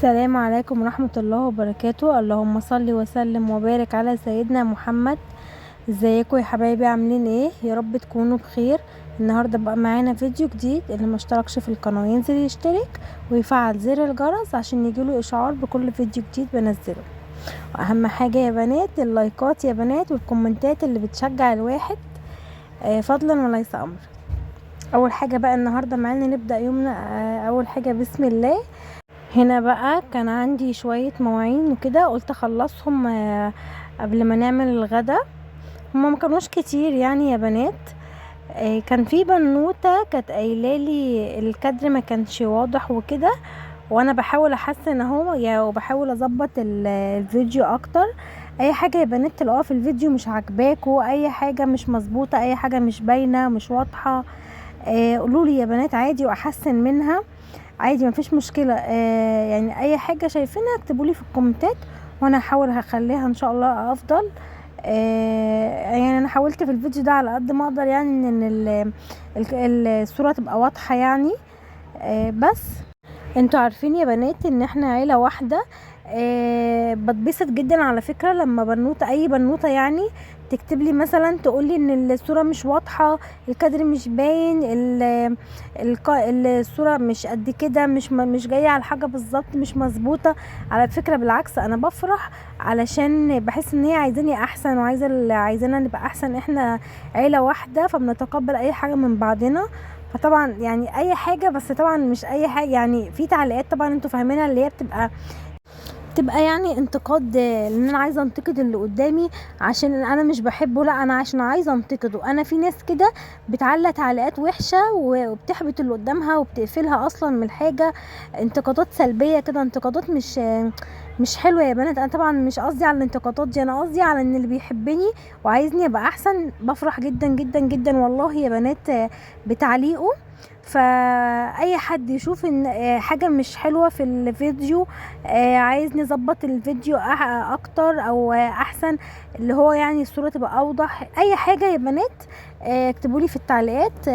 السلام عليكم ورحمة الله وبركاته. اللهم صل وسلم وبارك على سيدنا محمد. ازيكم يا حبايبي؟ عاملين ايه؟ يا رب تكونوا بخير. النهارده بقى معانا فيديو جديد. اللي مشتركش في القناه ينزل يشترك ويفعل زر الجرس عشان يجيله اشعار بكل فيديو جديد بنزله. واهم حاجه يا بنات اللايكات يا بنات والكومنتات اللي بتشجع الواحد فضلا وليس امر. اول حاجه بقى النهارده معانا نبدا يومنا. اول حاجه بسم الله. هنا بقى كان عندي شوية مواعين وكده، قلت اخلصهم قبل ما نعمل الغدا. هما ما كانوش كتير يعني يا بنات. كان في بنوتة كانت قايلالي الكادر ما كانش واضح وكده، وانا بحاول احسن اهو وبحاول اظبط الفيديو اكتر. اي حاجة يا بنات تلاقوها في الفيديو مش عاجباكوا، اي حاجة مش مظبوطة، اي حاجة مش باينة مش واضحة، قولولي يا بنات عادي واحسن منها عادي، مفيش مشكلة. يعني اي حاجة شايفينها اكتبولي في الكومنتات وانا هحاول هخليها ان شاء الله افضل. يعني انا حاولت في الفيديو ده على قد ما اقدر، يعني ان الصورة تبقى واضحة يعني. بس انتوا عارفين يا بنات ان احنا عيلة واحدة. بتبسط جدا على فكرة لما بنوتة اي بنوتة يعني تكتب لي مثلا تقولي ان الصورة مش واضحة، الكادر مش باين، الصورة مش قد كده، مش جاية على حاجة بالظبط، مش مظبوطة. على فكرة بالعكس انا بفرح علشان بحس ان هي عايزاني احسن عايزانا نبقى احسن. احنا عيلة واحدة فبنتقبل اي حاجة من بعضنا. فطبعا يعني اي حاجه، بس طبعا مش اي حاجه، يعني في تعليقات طبعا انتوا فاهمينها اللي هي بتبقى يعني انتقاد، لان انا عايزه انتقد اللي قدامي عشان انا مش بحبه، لا انا عشان عايزه انتقده. انا في ناس كده بتعلق تعليقات وحشه وبتحبط اللي قدامها وبتقفلها اصلا من الحاجه. انتقادات سلبيه كده، انتقادات مش حلوه يا بنات. انا طبعا مش قصدي على الانتقادات دي، انا قصدي على ان اللي بيحبني وعايزني ابقى احسن بفرح جدا جدا جدا والله يا بنات بتعليقه. فاي حد يشوف ان حاجه مش حلوه في الفيديو، عايز نظبط الفيديو اكتر او احسن، اللي هو يعني الصوره تبقى اوضح، اي حاجه يا بنات اكتبولي في التعليقات.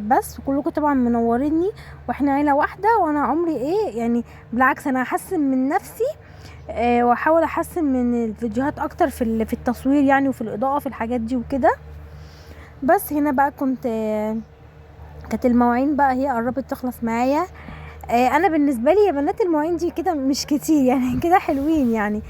بس كلكم طبعا منوريني واحنا عيله واحده، وانا عمري ايه يعني، بالعكس انا هحسن من نفسي واحاول احسن من الفيديوهات اكتر في التصوير يعني، وفي الاضاءه في الحاجات دي وكده. بس هنا بقى كانت المواعين بقى هي قربت تخلص معايا. انا بالنسبه لي يا بنات المواعين دي كده مش كتير يعني كده حلوين يعني.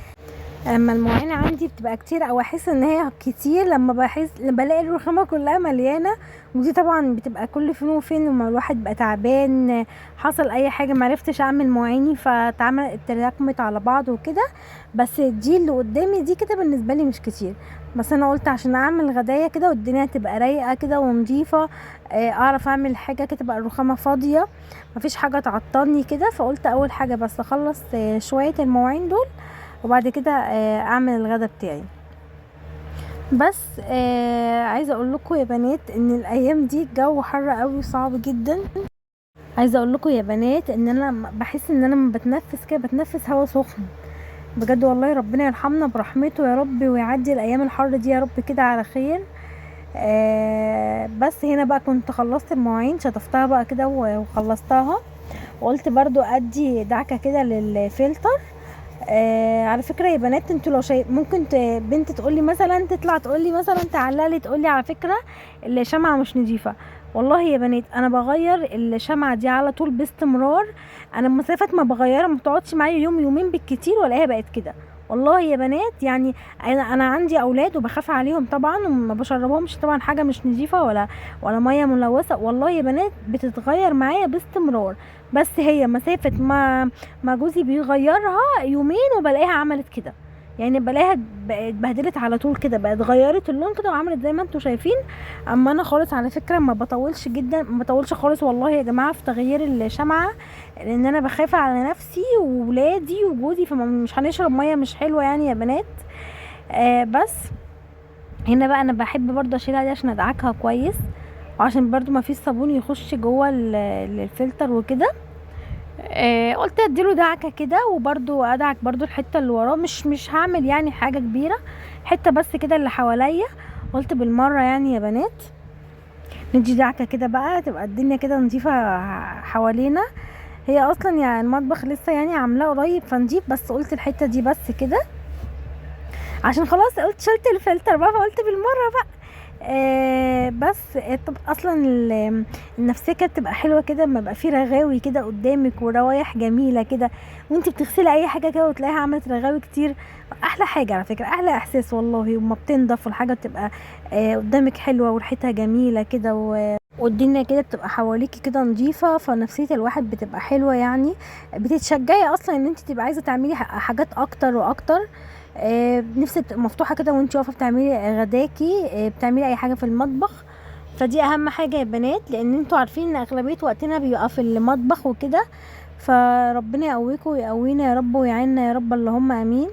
اما المواعين عندي بتبقى كتير او احس ان هي كتير لما بلاقي الرخامه كلها مليانه. ودي طبعا بتبقى كل فين وفين لما الواحد بقى تعبان، حصل اي حاجه معرفتش اعمل مواعيني اتراكمت على بعض وكده. بس دي اللي قدامي دي كده بالنسبه لي مش كتير. بس انا قلت عشان اعمل غدايه كده والدنيا تبقى رايقه كده ونظيفه، اعرف اعمل حاجه كده تبقى الرخامه فاضيه مفيش حاجه تعطلني كده. فقلت اول حاجه بس اخلص شويه المواعين دول وبعد كده اعمل الغدا بتاعي. بس عايزه اقول لكم يا بنات ان الايام دي الجو حر قوي وصعب جدا. عايزه اقول لكم يا بنات ان انا بحس ان انا لما بتنفس كده بتنفس هوا سخن بجد والله. ربنا يرحمنا برحمته يا رب ويعدي الايام الحر دي يا رب كده على خير. بس هنا بقى كنت خلصت المواعين شطفتها بقى كده وخلصتها، وقلت برضو ادي دعكه كده للفلتر. على فكره يا بنات انتوا لو ممكن بنت تقولي مثلا تطلع تقولي مثلا تعلقلي تقولي على فكره الشمعه مش نظيفه. والله يا بنات انا بغير الشمعه دي على طول باستمرار. انا مسافه ما بغيرها ما بتقعدش معايا يوم يومين بالكتير والاقيها بقت كده. والله يا بنات يعني انا عندي اولاد وبخاف عليهم طبعا وما بشربهمش طبعا حاجه مش نظيفه ولا ميه ملوثه. والله يا بنات بتتغير معايا باستمرار. بس هي مسافه ما جوزي بيغيرها يومين وبلاقيها عملت كده، يعني بلاقيها اتبهدلت على طول كده، بقت غيرت اللون كده وعملت زي ما انتوا شايفين. اما انا خالص على فكره ما بطولش جدا، ما بطولش خالص والله يا جماعه في تغيير الشمعه، لان انا بخاف على نفسي وولادي وجوزي فمش هنشرب ميه مش حلوه يعني يا بنات. بس هنا بقى انا بحب برضه اشيلها دي عشان ادعكها كويس، وعشان برضه ما فيش صابون يخش جوه الفلتر وكده. قلت اديله دعكه كده وبرضو ادعك برضو الحته اللي وراه، مش هعمل يعني حاجه كبيره، حته بس كده اللي حواليا. قلت بالمره يعني يا بنات ندي دعكه كده بقى تبقى الدنيا كده نظيفه حوالينا. هي اصلا يعني المطبخ لسه يعني عاملاه قريب فنضيف، بس قلت الحته دي بس كده عشان خلاص قلت شلت الفلتر بقى، فقلت بالمره بقى. بس طب اصلا النفسيه كانت بتبقى حلوه كده لما يبقى في رغاوي كده قدامك وروايح جميله كده، وانت بتغسلي اي حاجه كده وتلاقيها عملت رغاوي كتير. احلى حاجه على فكره، احلى احساس والله، وما بتنضف والحاجه بتبقى قدامك حلوه وريحتها جميله كده والدنيا كده بتبقى حواليكي كده نظيفه، فنفسيه الواحد بتبقى حلوه يعني. بتتشجعي اصلا ان انت تبقى عايزه تعملي حاجات اكتر واكتر. نفسك بتبقى مفتوحه كده وانت واقفه بتعملي غداكي، بتعملي اي حاجه في المطبخ. فدي اهم حاجه يا بنات، لان انتوا عارفين ان اغلبيه وقتنا بيبقى في المطبخ وكده. فربنا يقويكم ويقوينا يا رب ويعيننا يا رب، اللهم امين.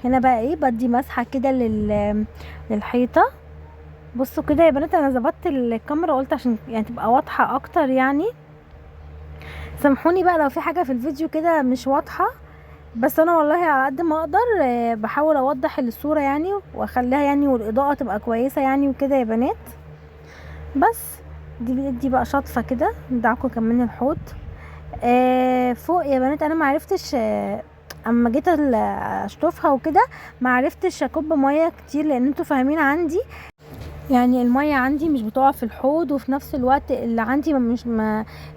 هنا بقى ايه، بدي مسحه كده للحيطه. بصوا كده يا بنات، انا ظبطت الكاميرا قلت عشان يعني تبقى واضحه اكتر يعني. سامحوني بقى لو في حاجه في الفيديو كده مش واضحه، بس انا والله على قد ما اقدر بحاول اوضح الصوره يعني واخليها يعني، والاضاءه تبقى كويسه يعني وكده يا بنات. بس دي بقى شطفه كده ندعكم كمان الحوض. فوق يا بنات، انا معرفتش اما جيت اشطفها وكده معرفتش اكب ميه كتير، لان انتوا فاهمين عندي يعني المية عندي مش بتقع في الحوض، وفي نفس الوقت اللي عندي مش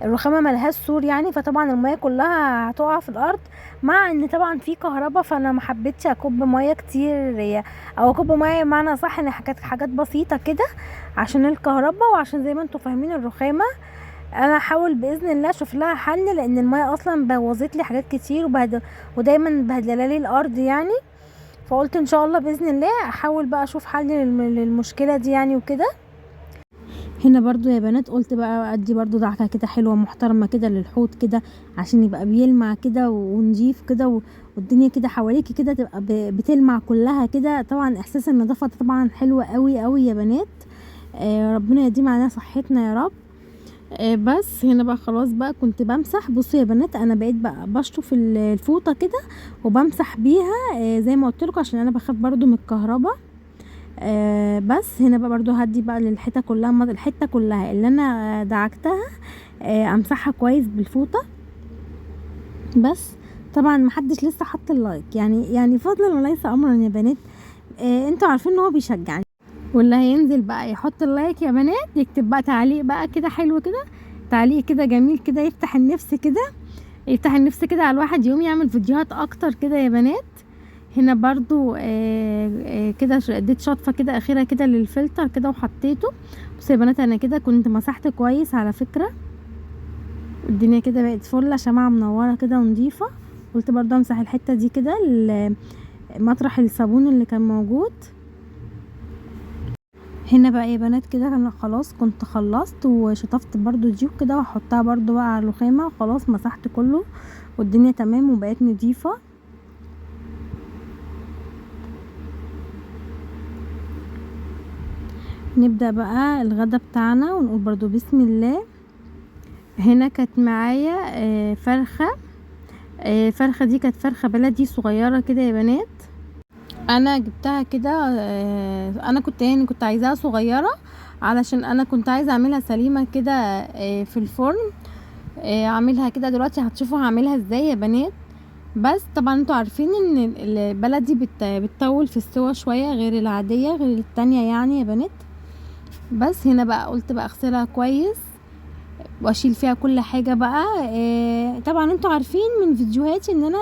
الرخامة ملهاش سور يعني، فطبعا المية كلها هتقع في الارض، مع ان طبعا في كهرباء، فانا ما حبيتش اكب مية كتير، او اكب مية بمعنى صح ان حاجات بسيطة كده عشان الكهرباء، وعشان زي ما انتوا فاهمين الرخامة. انا هحاول باذن الله اشوف لها حل، لان المية اصلا بوظت لي حاجات كتير ودايما بهدله لي الارض يعني. فقلت ان شاء الله باذن الله احاول بقى اشوف حل للمشكله دي يعني وكده. هنا برضو يا بنات قلت بقى ادي برضو دعكه كده حلوه محترمه كده للحوض كده، عشان يبقى بيلمع كده ونضيف كده والدنيا كده حواليكي كده تبقى بتلمع كلها كده. طبعا احساس النظافه ده طبعا حلو قوي قوي يا بنات. ربنا يديم علينا صحتنا يا رب. بس هنا بقى خلاص بقى كنت بمسح. بصوا يا بنات، انا بقيت بقى بشطف الفوطه كده وبمسح بيها زي ما قلت لكم، عشان انا بخاف برضو من الكهرباء. بس هنا بقى برضو هدي بقى للحته كلها، الحته كلها اللي انا دعكتها امسحها كويس بالفوطه. بس طبعا محدش لسه حط اللايك يعني فضلا وليس امرا يا بنات. انتوا عارفين ان هو بيشجعني، واللي هينزل بقى يحط اللايك يا بنات يكتب بقى تعليق بقى كده حلو كده، تعليق كده جميل كده يفتح النفس كده، يفتح النفس كده على الواحد يوم يعمل فيديوهات اكتر كده يا بنات. هنا برضو كده اديت شطفه كده اخيره كده للفلتر كده وحطيته. بصوا يا بنات، انا كده كنت مسحت كويس على فكره، الدنيا كده بقت فله شمعة منوره كده ونضيفه. قلت برضو امسح الحته دي كده مطرح الصابون اللي كان موجود. هنا بقى يا بنات كده انا خلاص كنت خلصت وشطفت برضو دي كده، وهحطها برضو بقى على الرخامه، وخلاص مسحت كله والدنيا تمام وبقت نضيفه. نبدأ بقى الغدا بتاعنا ونقول برضو بسم الله. هنا كانت معايا فرخة. فرخة دي كانت فرخة بلدي صغيرة كده يا بنات. انا جبتها كده، انا كنت عايزاها صغيرة علشان انا كنت عايزة اعملها سليمة كده في الفرن. اعملها كده دلوقتي هتشوفوا هعملها ازاي يا بنات. بس طبعا انتوا عارفين ان البلدي بتطول في السوا شوية غير العادية غير التانية يعني يا بنات. بس هنا بقى قلت بقى اغسلها كويس واشيل فيها كل حاجه بقى. طبعا انتوا عارفين من فيديوهاتي ان انا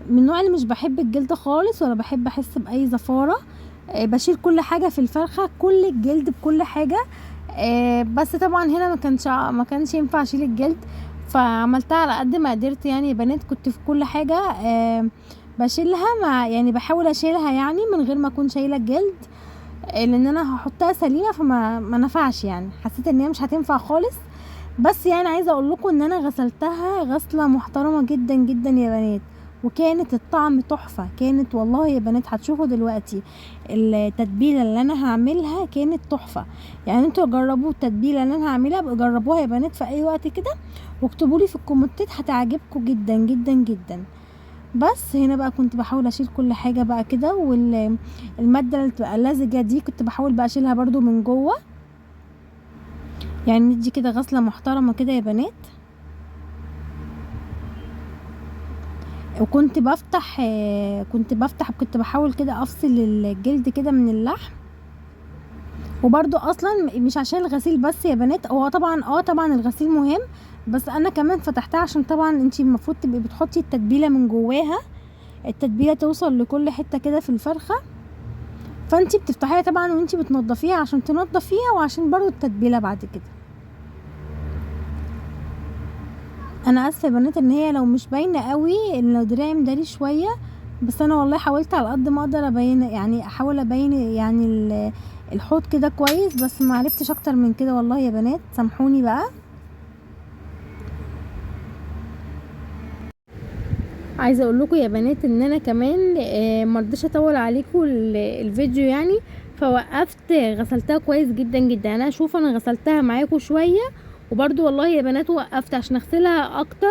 من النوع اللي مش بحب الجلد خالص ولا بحب احس باي زفاره. بشيل كل حاجه في الفرخه، كل الجلد بكل حاجه. بس طبعا هنا ما كانش ينفع اشيل الجلد، فعملتها على قد ما قدرت يعني يا بنات. كنت في كل حاجه بشيلها مع يعني بحاول اشيلها يعني من غير ما اكون شايله الجلد، لان انا هحطها سليمه فما نفعش يعني، حسيت ان هي مش هتنفع خالص. بس يعني عايزه اقول لكم ان انا غسلتها غسله محترمه جدا جدا يا بنات، وكانت الطعم تحفه كانت والله يا بنات. هتشوفوا دلوقتي التتبيله اللي انا هعملها كانت تحفه يعني. انتوا جربوا التتبيله اللي انا هعملها بقى، جربوها يا بنات في اي وقت كده واكتبوا لي في الكومنتات، هتعجبكم جدا جدا جدا. بس هنا بقى كنت بحاول اشيل كل حاجه بقى كده، والماده اللي بتبقى لزجه دي كنت بحاول بقى اشيلها برضو من جوه يعني. ندي كده غسله محترمه كده يا بنات. وكنت بفتح كنت بحاول كده افصل الجلد كده من اللحم. وبرضو اصلا مش عشان الغسيل بس يا بنات، هو طبعا الغسيل مهم، بس انا كمان فتحتها عشان طبعا انتي المفروض تبقي بتحطي التتبيله من جواها، التتبيله توصل لكل حته كده في الفرخه، فانتي بتفتحيها طبعا وانتي بتنضفيها عشان تنضفيها وعشان برضو التتبيله بعد كده. انا اسفه يا بنات ان هي لو مش باينه قوي، ان لو دراعي مداري شويه، بس انا والله حاولت على قد ما اقدر ابين، يعني احاول ابين يعني الحوض كده كويس، بس ما عرفتش اكتر من كده والله يا بنات، سامحوني بقى. عايزه اقول لكم يا بنات ان انا كمان مرضيش اطول عليكم الفيديو يعني، فوقفت غسلتها كويس جدا جدا. انا اشوف انا غسلتها معاكم شويه، وبرده والله يا بنات وقفت عشان اغسلها اكتر،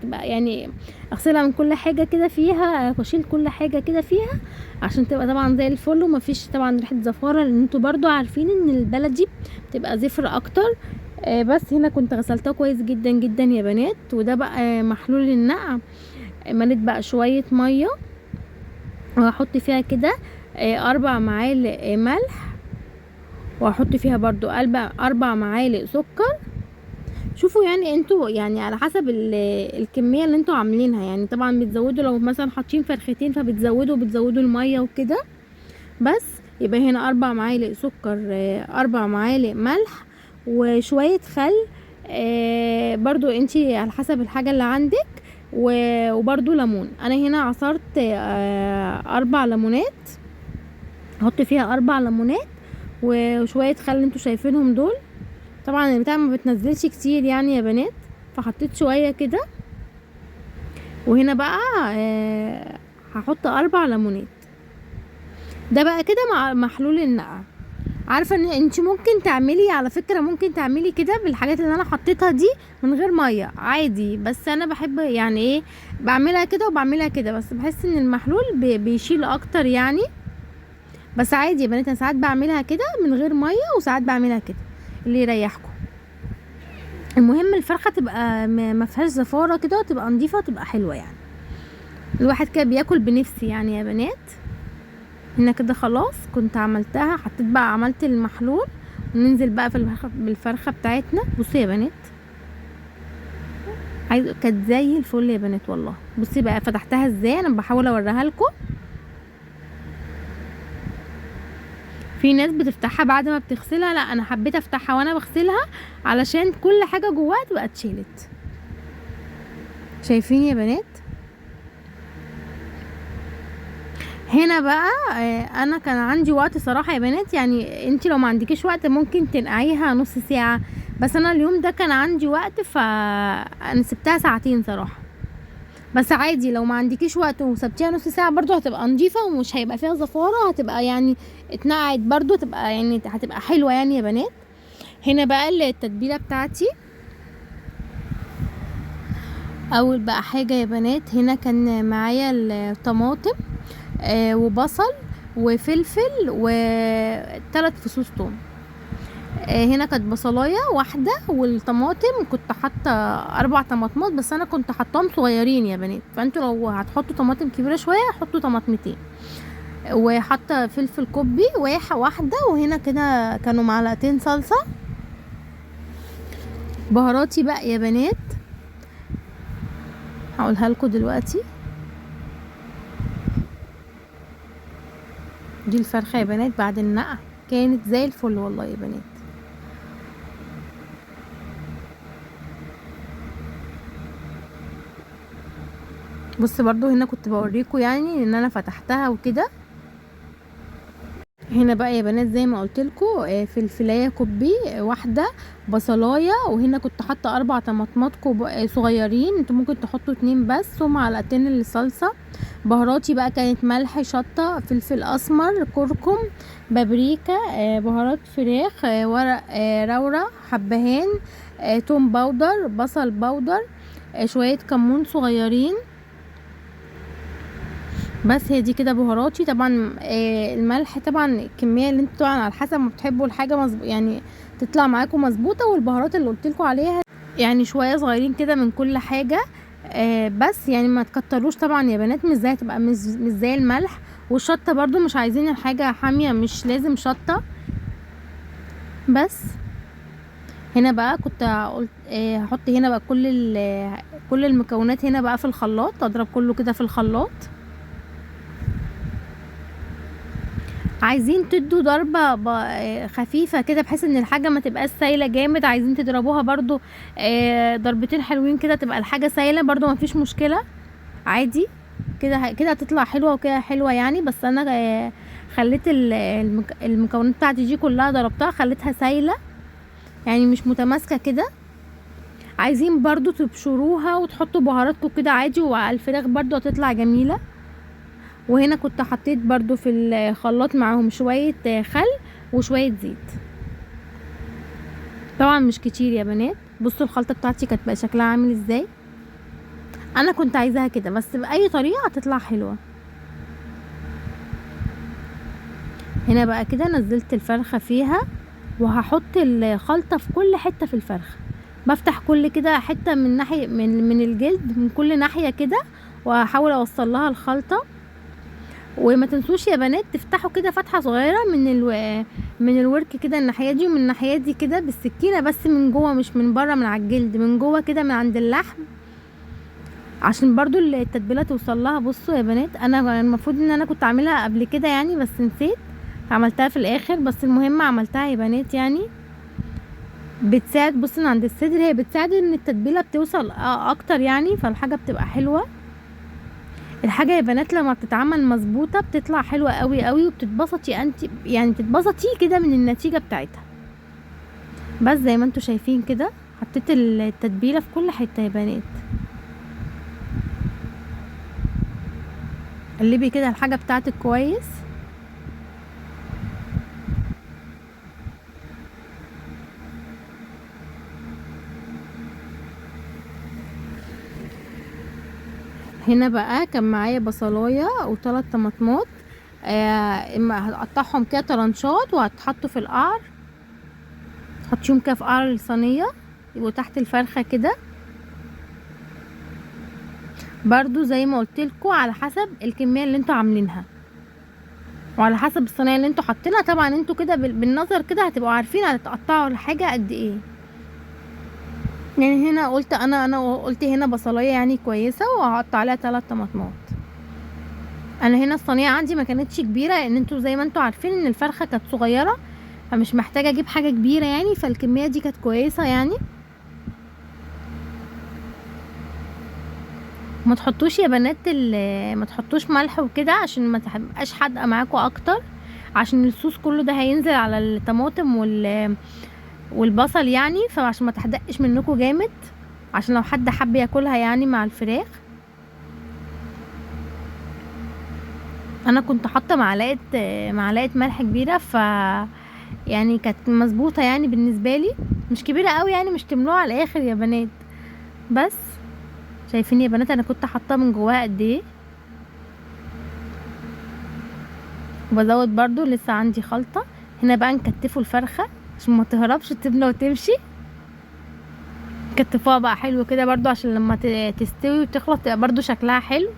بقى يعني اغسلها من كل حاجه كده فيها، واشيل كل حاجه كده فيها عشان تبقى طبعا زي الفل، ومفيش طبعا ريحه زفاره، لان انتوا برضو عارفين ان البلدي بتبقى زفر اكتر. بس هنا كنت غسلتها كويس جدا جدا يا بنات. وده بقى محلول النقع، مليت بقى شويه ميه وهحط فيها كده 4 معالق ملح، وهحط فيها برضو 4 معالق سكر. شوفوا يعني انتوا يعني على حسب الكميه اللي انتوا عاملينها، يعني طبعا بتزودوا لو مثلا حاطين فرختين فبتزودوا الميه وكده. بس يبقى هنا 4 معالق سكر، 4 معالق ملح، وشويه خل، برضو انتي على حسب الحاجه اللي عندك، وبرضو ليمون. انا هنا عصرت 4 ليمونات، هحط فيها 4 ليمونات وشويه خل انتوا شايفينهم دول. طبعا البتاع ما بتنزلش كتير يعني يا بنات، فحطيت شويه كده. وهنا بقى هحط 4 ليمونات. ده بقى كده مع محلول النقع. عارفه ان انت ممكن تعملي، على فكره ممكن تعملي كده بالحاجات اللي انا حطيتها دي من غير ميه عادي، بس انا بحب يعني ايه، بعملها كده وبعملها كده، بس بحس ان المحلول بيشيل اكتر يعني. بس عادي يا بنات، انا ساعات بعملها كده من غير ميه، وساعات بعملها كده، اللي يريحكم. المهم الفرخه تبقى ما فيهاش زفاره كده، وتبقى نظيفه وتبقى حلوه يعني، الواحد كده بياكل بنفسي يعني يا بنات. هنا كده خلاص كنت عملتها، حطيت بقى عملت المحلول، وننزل بقى بالفرخه بتاعتنا. بصوا يا بنات، كانت زي الفل يا بنات والله. بصي بقى فتحتها ازاي، انا بحاول اوريها لكم. في ناس بتفتحها بعد ما بتغسلها، لا انا حبيت افتحها وانا بغسلها علشان كل حاجه جواها تبقى اتشالت. شايفين يا بنات؟ هنا بقى انا كان عندي وقت صراحه يا بنات، يعني انتي لو ما عندكيش وقت ممكن تنقعيها نص ساعه، بس انا اليوم ده كان عندي وقت فانا سبتها ساعتين صراحه. بس عادي لو ما عندكيش وقت وسبتيها نص ساعه برضو هتبقى نظيفه، ومش هيبقى فيها زفاره، هتبقى يعني اتنقعت برضو، تبقى يعني هتبقى حلوه يعني يا بنات. هنا بقى التتبيله بتاعتي. اول بقى حاجه يا بنات، هنا كان معايا الطماطم وبصل وفلفل و3 فصوص توم. هنا كانت بصلايه واحده، والطماطم كنت حاطه 4 طماطمات، بس انا كنت حطاهم صغيرين يا بنات، فانتوا لو هتحطوا طماطم كبيره شويه حطوا طماطمتين. وحاطه فلفل كوبي واحده. وهنا كده كانوا معلقتين صلصه. بهاراتي بقى يا بنات هقولها لكم دلوقتي. دي الفرخه يا بنات بعد النقع كانت زي الفل والله يا بنات. بص برضو هنا كنت بوريكم يعني ان انا فتحتها وكده. هنا بقى يا بنات زي ما قلت لكم فلفلايه كوبي واحده، بصلايه، وهنا كنت حاطه 4 طماطمات صغيرين، انتوا ممكن تحطوا 2 بس، ومعلقتين الصلصه. بهاراتي بقى كانت ملح، شطه، فلفل اسمر، كركم، بابريكا، بهارات فراخ، ورق لورا، حبهان، توم باودر، بصل باودر، شويه كمون صغيرين. بس هي دي كده بهاراتي. طبعا الملح طبعا الكميه اللي انتوا طبعا على حسب ما بتحبوا الحاجه يعني تطلع معاكم مظبوطه. والبهارات اللي قلت لكم عليها يعني شويه صغيرين كده من كل حاجه. بس يعني ما تكتروش طبعا يا بنات، مش زي تبقى مش زي الملح. والشطه برضو مش عايزين الحاجه حاميه، مش لازم شطه. بس هنا بقى كنت قلت هحط هنا بقى كل المكونات هنا بقى في الخلاط، اضرب كله كده في الخلاط. عايزين تدوا ضربة خفيفة كده بحيث ان الحاجة ما تبقاش سايلة جامد، عايزين تضربوها برضو ضربتين حلوين كده تبقى الحاجة سايلة برضو، ما فيش مشكلة عادي. كده كده هتطلع حلوة وكده حلوة يعني. بس انا خليت المكونات بتاعتي دي كلها ضربتها خليتها سايلة يعني مش متماسكة كده. عايزين برضو تبشروها وتحطوا بهاراتكم كده عادي، وعلى الفراخ برضو هتطلع جميلة. وهنا كنت حطيت برضو في الخلاط معاهم شوية خل وشوية زيت، طبعا مش كتير يا بنات. بصوا الخلطة بتاعتي كانت بقى شكلها عامل ازاي. انا كنت عايزاها كده بس بأي طريقة هتطلع حلوة. هنا بقى كده نزلت الفرخة فيها، وهحط الخلطة في كل حتة في الفرخة. بفتح كل كده حتة من ناحية من الجلد من كل ناحية كده، وهحاول اوصل لها الخلطة. وما تنسوش يا بنات تفتحوا كده فتحة صغيرة من الورك كده الناحية دي ومن الناحية دي كده بالسكينة، بس من جوه مش من بره من على الجلد، من جوه كده من عند اللحم، عشان برضو التتبيلة توصل لها. بصوا يا بنات انا المفروض ان انا كنت اعملها قبل كده يعني بس نسيت، عملتها في الاخر. بس المهم عملتها يا بنات يعني بتساعد. بصوا عند الصدر هي بتساعد ان التتبيلة بتوصل اكتر يعني، فالحاجة بتبقى حلوة. الحاجه يا بنات لما بتتعمل مظبوطه بتطلع حلوه قوي قوي، وبتتبسطي انت يعني بتتبسطي كده من النتيجه بتاعتها. بس زي ما انتوا شايفين كده حطيت التتبيله في كل حته يا بنات. قلبي كده الحاجه بتاعتك كويس. هنا بقى كان معايا بصلايه وثلاث طماطمات، اما هقطعهم كده طرنشات وهتحطوا في القعر، تحطيهم كده في قعر الصينيه يبقوا تحت الفرخه كده. برضو زي ما قلتلكوا على حسب الكميه اللي انتوا عاملينها وعلى حسب الصينيه اللي انتوا حاطينها. طبعا انتوا كده بالنظر كده هتبقوا عارفين هتقطعوا الحاجه قد ايه. يعني هنا قلت انا قلت هنا بصلايه يعني كويسه وهقطع عليها 3 طماطمات. انا هنا الصينيه عندي ما كانتش كبيره لان انتوا زي ما انتوا عارفين ان الفرخه كانت صغيره، فمش محتاجه اجيب حاجه كبيره يعني، فالكميه دي كانت كويسه يعني. ما تحطوش يا بنات ما تحطوش ملح وكده عشان ما تبقاش حادقه معاكم اكتر، عشان الصوص كله ده هينزل على الطماطم والبصل يعني، فعشان ما تحدقش منكم جامد، عشان لو حد حب ياكلها يعني مع الفراخ. انا كنت حاطه معلقه ملح كبيره، يعني كانت مظبوطه يعني بالنسبه لي، مش كبيره قوي يعني مش تملوها على الاخر يا بنات. بس شايفين يا بنات انا كنت حاطه من جواها قد ايه. وبزود برضو لسه عندي خلطه. هنا بقى نكتفوا الفرخه عشان ما تهربش التبنه وتمشي، كتفوها بقى حلو كده برضو عشان لما تستوي وتخلط تبقى برضو شكلها حلو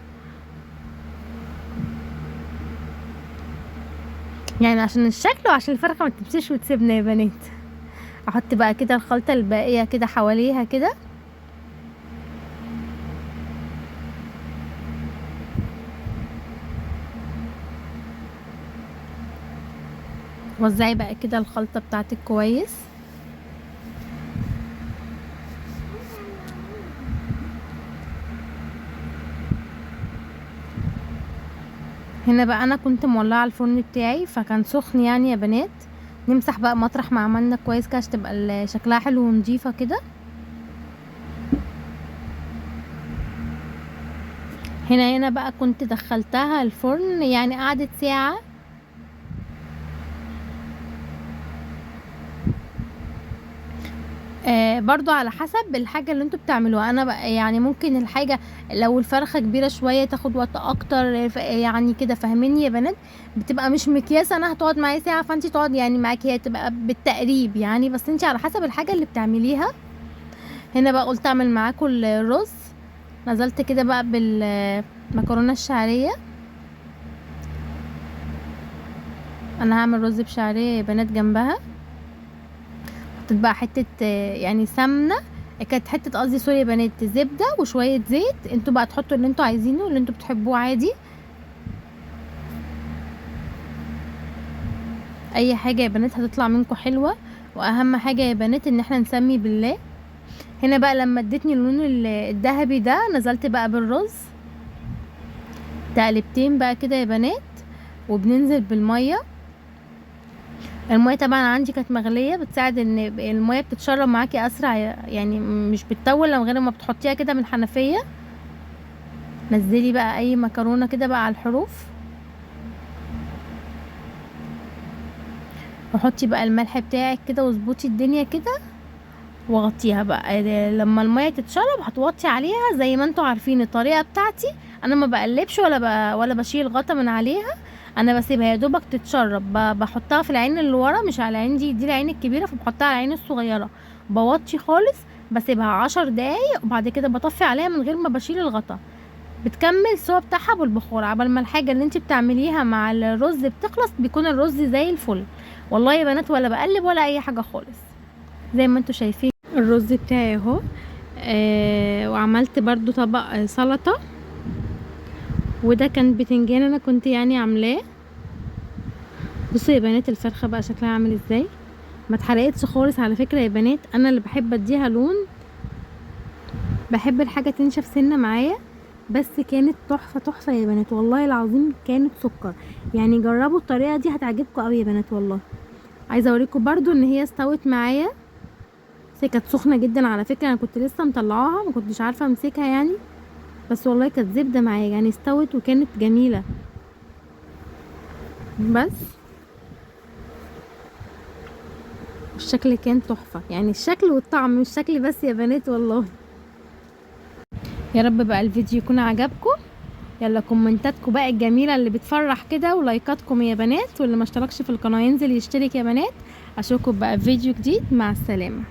يعني، عشان الشكل وعشان الفرخه ما تمشيش وتسيبنا يا بنات. احط بقى كده الخلطه الباقيه كده حواليها كده، وزعي بقى كده الخلطه بتاعتك كويس. هنا بقى انا كنت مولعه الفرن بتاعي فكان سخن يعني يا بنات. نمسح بقى مطرح ما عملنا كويس كده عشان تبقى شكلها حلو ونضيفه كده. هنا بقى كنت دخلتها الفرن يعني قعدت ساعه. برضو على حسب الحاجة اللي انتوا بتعملوها. انا بقى يعني ممكن الحاجة لو الفرخة كبيرة شوية تاخد وقت اكتر يعني كده، فاهميني يا بنات؟ بتبقى مش مقياس انا هتقعد معايا ساعة فانتي تقعد يعني معاكي، هي تبقى بالتقريب يعني، بس انتي على حسب الحاجة اللي بتعمليها. هنا بقى قلت اعمل معاكم الرز. نزلت كده بقى بالمكرونه الشعريه. انا هعمل رز بشعريه يا بنات جنبها. حطيت بقى حته يعني سمنه، كانت حته قصدي سوري يا بنات، زبده وشويه زيت. انتوا بقى تحطوا اللي انتوا عايزينه، اللي انتوا بتحبوه عادي، اي حاجه يا بنات هتطلع منكم حلوه. واهم حاجه يا بنات ان احنا نسمي بالله. هنا بقى لما ادتني اللون الذهبي ده، نزلت بقى بالرز تقلبتين بقى كده يا بنات، وبننزل بالميه. الميه طبعا عندي كانت مغليه، بتساعد ان الميه بتتشرب معاكي اسرع، يعني مش بتطول لما غير ما بتحطيها كده من الحنفيه. نزلي بقى اي مكرونه كده بقى على الحروف، وحطي بقى الملح بتاعك كده واظبطي الدنيا كده، وغطيها بقى. لما الميه تتشرب هتوطي عليها زي ما انتوا عارفين الطريقه بتاعتي. انا ما بقلبش ولا بشيل غطا من عليها، انا بسيبها يا دوبك تتشرب. بحطها في العين اللي ورا، مش على العين دي العين الكبيره، فبحطها على العين الصغيره. بوطي خالص، بسيبها 10 دقايق، وبعد كده بطفي عليها من غير ما بشيل الغطا. بتكمل السوا بتاعها بالبخار عبال ما الحاجه اللي انت بتعمليها مع الرز بتخلص، بيكون الرز زي الفل. والله يا بنات ولا بقلب ولا اي حاجه خالص، زي ما انتوا شايفين الرز بتاعي اهو. وعملت برضو طبق سلطه، وده كان بتنجان انا كنت يعني عاملاه. بصوا يا بنات الفرخه بقى شكلها عامل ازاي، ما اتحرقتش خالص على فكره يا بنات. انا اللي بحب اديها لون، بحب الحاجه تنشف سنه معايا. بس كانت تحفه تحفه يا بنات، والله العظيم كانت سكر. يعني جربوا الطريقه دي هتعجبكم قوي يا بنات والله. عايزه اوريكم برضو ان هي استوت معايا، بس هي كانت سخنه جدا على فكره. انا كنت لسه مطلعاها، ما كنتش عارفه امسكها يعني، بس والله كانت زبده معايا يعني، استوت وكانت جميله. بس الشكل كان تحفه، يعني الشكل والطعم مش شكل بس يا بنات والله. يا رب بقى الفيديو يكون عجبكم. يلا كومنتاتكم بقى الجميله اللي بتفرح كده، ولايكاتكم يا بنات، واللي ما اشتركش في القناه ينزل يشترك يا بنات. اشوفكم بقى في فيديو جديد، مع السلامه.